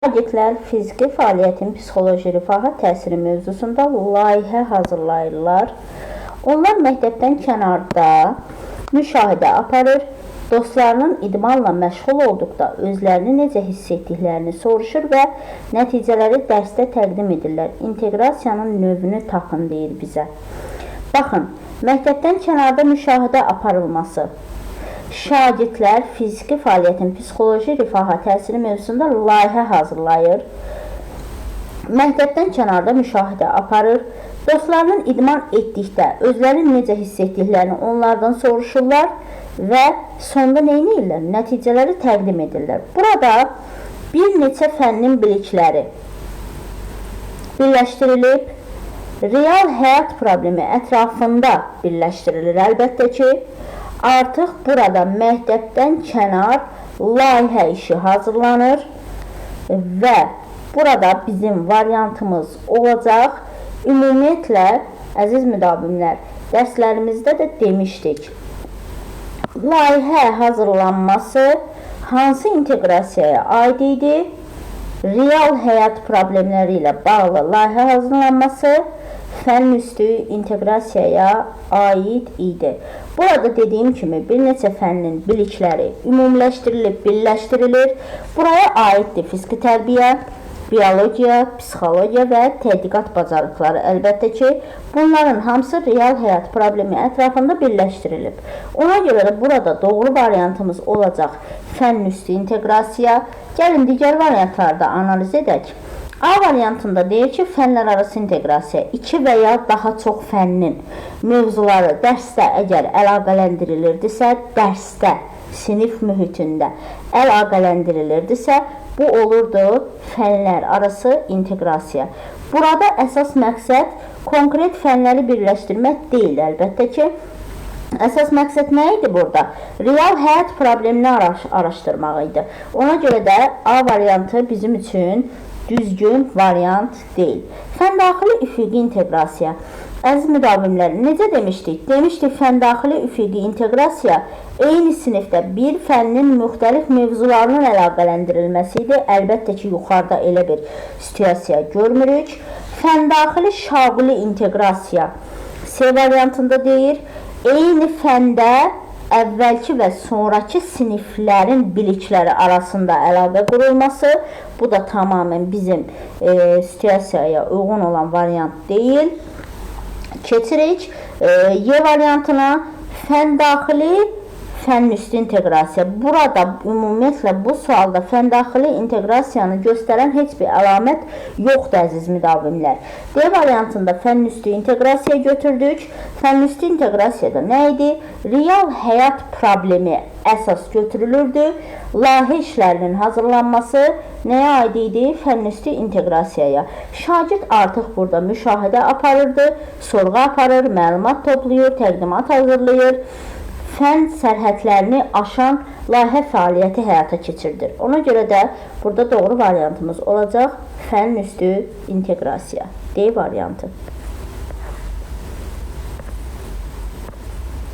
Şagirdlər fiziki fəaliyyətin psixoloji rifaha təsiri mövzusunda layihə hazırlayırlar. Onlar məktəbdən kənarda müşahidə aparır, dostlarının idmanla məşğul olduqda özlərini necə hiss etdiklərini soruşur və nəticələri dərsdə təqdim edirlər. İnteqrasiyanın növünü tapın deyir bizə. Baxın, məktəbdən kənarda müşahidə aparılması. Şagirdlər fiziki fəaliyyətin psixoloji rifaha təsiri mövzusunda layihə hazırlayır. Məktəbdən kənarda müşahidə aparır. Dostlarının idman etdikdə özlərinin necə hiss etdiklərini onlardan soruşurlar və sonda nə edirlər? Nəticələri təqdim edirlər. Burada bir neçə fənnin bilikləri birləşdirilib, real həyat problemi ətrafında birləşdirilir. Əlbəttə ki, artıq burada məktəbdən kənar layihə işi hazırlanır və burada bizim variantımız olacaq. Ümumiyyətlə, əziz müdavimlər, dərslərimizdə də demişdik. Layihə hazırlanması hansı inteqrasiyaya aid idi? Real həyat problemləri ilə bağlı layihə hazırlanması fənn üstü inteqrasiyaya aid idi. Burada dediyim kimi bir neçə fənnin bilikləri ümumiləşdirilib, birləşdirilir. Buraya aiddir fiziki tərbiyə, biologiya, psixologiya və tədqiqat bacarıqları. Əlbəttə ki, bunların hamısı real həyat problemi ətrafında birləşdirilib. Ona görə də burada doğru variantımız olacaq fənn üstü inteqrasiya. Gəlin digər variantlarda analiz edək. A variantında deyir ki, fənlər arası inteqrasiya 2 və ya daha çox fənnin mövzuları dərsdə əgər əlaqələndirilirdisə, dərsdə, sinif mühitində əlaqələndirilirdisə, bu olurdu fənlər arası inteqrasiya. Burada əsas məqsəd konkret fənləri birləşdirmək deyil, əlbəttə ki. Əsas məqsəd nə idi burada? Real həyat problemini araşdırmaq idi. Ona görə də A variantı bizim üçün düzgün variant deyil. Fəndaxili üfüqi inteqrasiya. Əziz müdavimlər, necə demişdik? Demişdik, fəndaxili üfüqi inteqrasiya eyni sinifdə bir fənnin müxtəlif mövzularının əlaqələndirilməsi idi. Əlbəttə ki, yuxarıda elə bir situasiya görmürük. Fəndaxili şaquli inteqrasiya C variantında deyir, eyni fəndə əvvəlki və sonraki siniflərin bilikləri arasında əlaqə qurulması. Bu da tamamən bizim situasiyaya uyğun olan variant deyil. Keçirik Y variantına. Fəndaxili fənn üstü inteqrasiya. Burada ümumiyyətlə bu sualda fəndaxili inteqrasiyanı göstərən heç bir əlamət yoxdur, əziz müdavimlər. D variantında fənn üstü inteqrasiya götürdük. Fənn üstü inteqrasiyada nə idi? Real həyat problemi əsas götürülürdü. Layihə işlərinin hazırlanması nəyə aid idi? Fənn üstü inteqrasiyaya. Şagird artıq burada müşahidə aparırdı, sorğu aparır, məlumat toplayır, təqdimat hazırlayır. Fənn sərhədlərini aşan layihə fəaliyyəti həyata keçirdir. Ona görə də burada doğru variantımız olacaq fənn üstü inteqrasiya. D variantı.